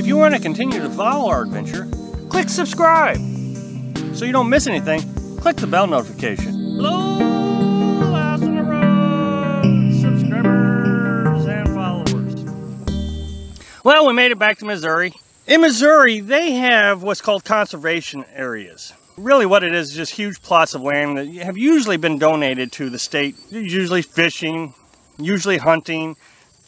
If you want to continue to follow our adventure, click subscribe. So you don't miss anything, click the bell notification. Hello, Lost on the Road subscribers and followers. Well, we made it back to Missouri. In Missouri, they have what's called conservation areas. Really what it is just huge plots of land that have usually been donated to the state. Usually fishing, usually hunting,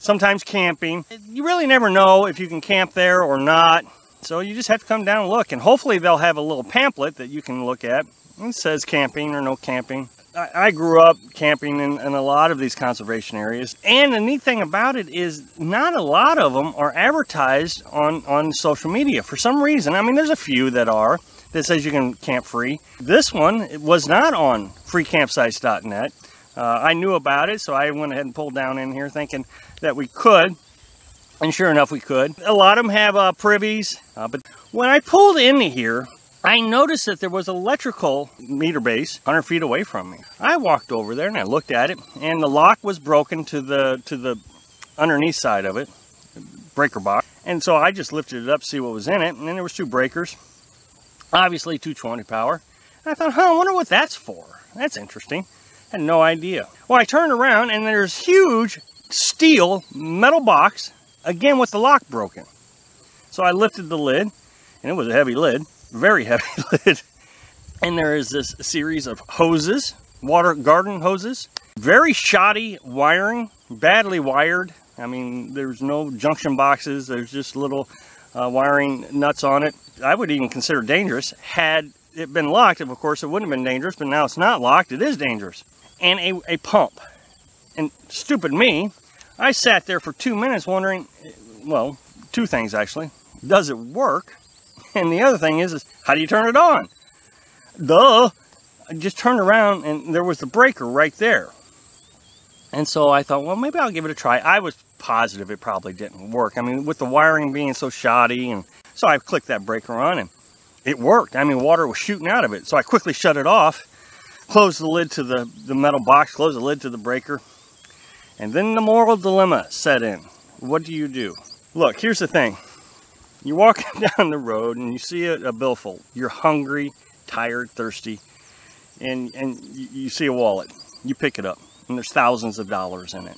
sometimes camping. You really never know if you can camp there or not. So you just have to come down and look. And hopefully they'll have a little pamphlet that you can look at. It says camping or no camping. I grew up camping in a lot of these conservation areas. And the neat thing about it is not a lot of them are advertised on social media for some reason. I mean, there's a few that are. That says you can camp free. This one was not on freecampsites.net. I knew about it, so I went ahead and pulled down in here thinking that we could, and sure enough we could. A lot of them have privies, but when I pulled into here, I noticed that there was an electrical meter base 100 feet away from me. I walked over there and I looked at it, and the lock was broken to the underneath side of it, breaker box. And so I just lifted it up to see what was in it, and then there was two breakers. Obviously 220 power. And I thought, I wonder what that's for. That's interesting. I had no idea. Well, I turned around and there's huge steel metal box, again with the lock broken. So I lifted the lid, and it was a heavy lid, very heavy lid. And there is this series of hoses, water garden hoses, very shoddy wiring, badly wired. I mean, there's no junction boxes, there's just little wiring nuts on it. I would even consider dangerous. Had it been locked, of course, it wouldn't have been dangerous, but now it's not locked, it is dangerous. And a pump. And stupid me, I sat there for 2 minutes wondering, well, two things actually. Does it work? And the other thing is how do you turn it on? Duh! I just turned around and there was the breaker right there. And so I thought, well, maybe I'll give it a try. I was positive it probably didn't work. I mean, with the wiring being so shoddy, and so I clicked that breaker on and it worked. I mean, water was shooting out of it. So I quickly shut it off, closed the lid to the metal box, closed the lid to the breaker. And then the moral dilemma set in. What do you do? Look, here's the thing. You're walking down the road and you see a billfold. You're hungry, tired, thirsty, and you see a wallet. You pick it up and there's thousands of dollars in it.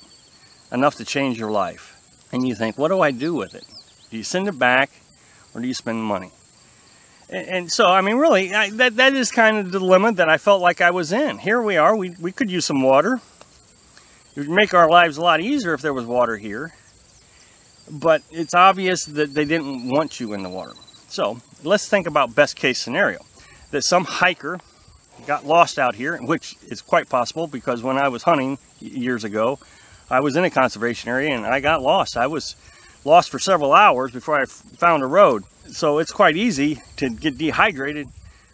Enough to change your life. And you think, what do I do with it? Do you send it back or do you spend money? And so, I mean, really, that is kind of the dilemma that I felt like I was in. Here we are, we could use some water. It would make our lives a lot easier if there was water here. But it's obvious that they didn't want you in the water. So, let's think about best case scenario. That some hiker got lost out here, which is quite possible because when I was hunting years ago, I was in a conservation area and I got lost. I was lost for several hours before I found a road. So it's quite easy to get dehydrated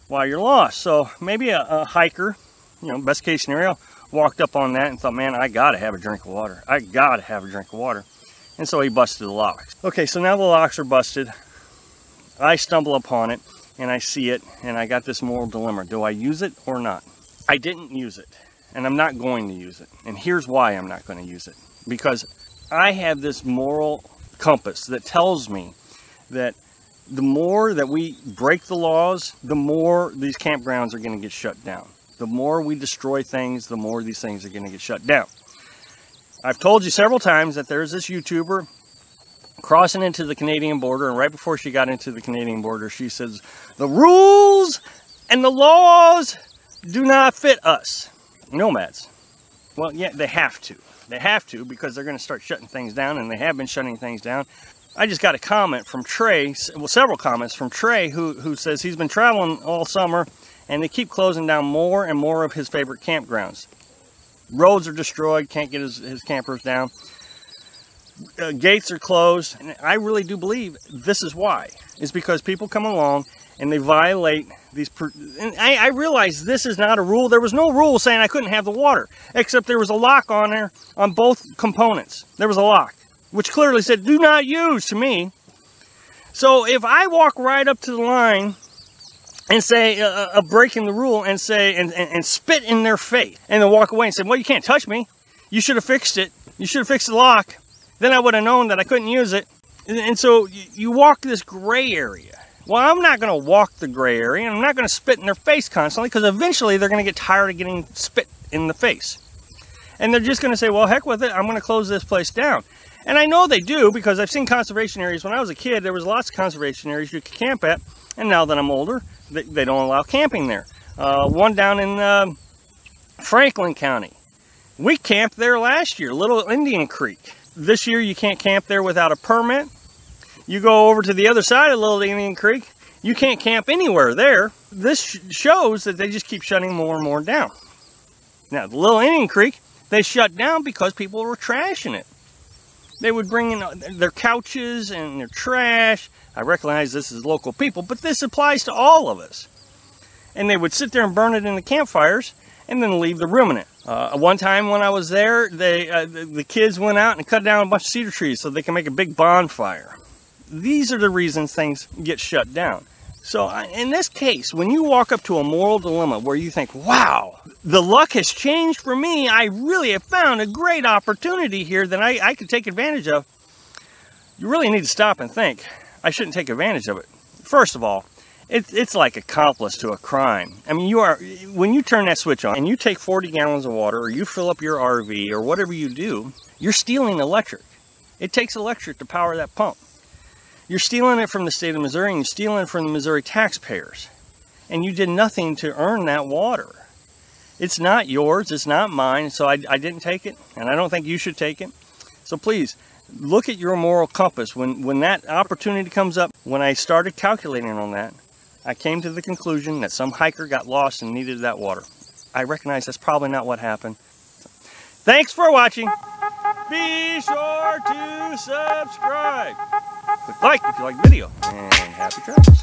while you're lost. So maybe a hiker, you know, best case scenario, walked up on that and thought, man, I gotta have a drink of water. I gotta have a drink of water. And so he busted the locks. Okay, so now the locks are busted. I stumble upon it and I see it and I got this moral dilemma. Do I use it or not? I didn't use it. And I'm not going to use it. And here's why I'm not going to use it. Because I have this moral compass that tells me that the more that we break the laws, the more these campgrounds are going to get shut down. The more we destroy things, the more these things are going to get shut down. I've told you several times that there's this YouTuber crossing into the Canadian border, and right before she got into the Canadian border, she says, the rules and the laws do not fit us. Nomads. Well, yeah, they have to. They have to because they're going to start shutting things down, and they have been shutting things down. I just got a comment from Trey, well, several comments from Trey, who says he's been traveling all summer, and they keep closing down more and more of his favorite campgrounds. Roads are destroyed, can't get his campers down. Gates are closed, and I really do believe this is why. It's because people come along and they violate these. And I realize this is not a rule. There was no rule saying I couldn't have the water, except there was a lock on there on both components. There was a lock, which clearly said do not use to me. So if I walk right up to the line and say breaking the rule and say and spit in their face and then walk away and say, well, you can't touch me. You should have fixed it. You should have fixed the lock. Then I would have known that I couldn't use it. And so you walk this gray area. Well, I'm not going to walk the gray area, and I'm not going to spit in their face constantly, because eventually they're going to get tired of getting spit in the face. And they're just going to say, well, heck with it, I'm going to close this place down. And I know they do, because I've seen conservation areas. When I was a kid, there was lots of conservation areas you could camp at, and now that I'm older, they don't allow camping there. One down in Franklin County. We camped there last year, Little Indian Creek. This year you can't camp there without a permit. You go over to the other side of Little Indian Creek, you can't camp anywhere there. This shows that they just keep shutting more and more down. Now, the Little Indian Creek, they shut down because people were trashing it. They would bring in their couches and their trash. I recognize this is local people, but this applies to all of us. And they would sit there and burn it in the campfires and then leave the room in it. One time when I was there, the kids went out and cut down a bunch of cedar trees so they can make a big bonfire. These are the reasons things get shut down. So in this case, when you walk up to a moral dilemma where you think, wow, the luck has changed for me, I really have found a great opportunity here that I could take advantage of, you really need to stop and think, I shouldn't take advantage of it. First of all, it's like accomplice to a crime. I mean, when you turn that switch on and you take 40 gallons of water, or you fill up your RV, or whatever you do, you're stealing electric. It takes electric to power that pump. You're stealing it from the state of Missouri, and you're stealing it from the Missouri taxpayers. And you did nothing to earn that water. It's not yours, it's not mine, so I didn't take it, and I don't think you should take it. So please, look at your moral compass. When that opportunity comes up, when I started calculating on that, I came to the conclusion that some hiker got lost and needed that water. I recognize that's probably not what happened. Thanks for watching. Be sure to subscribe. Click like if you like the video, and happy travels.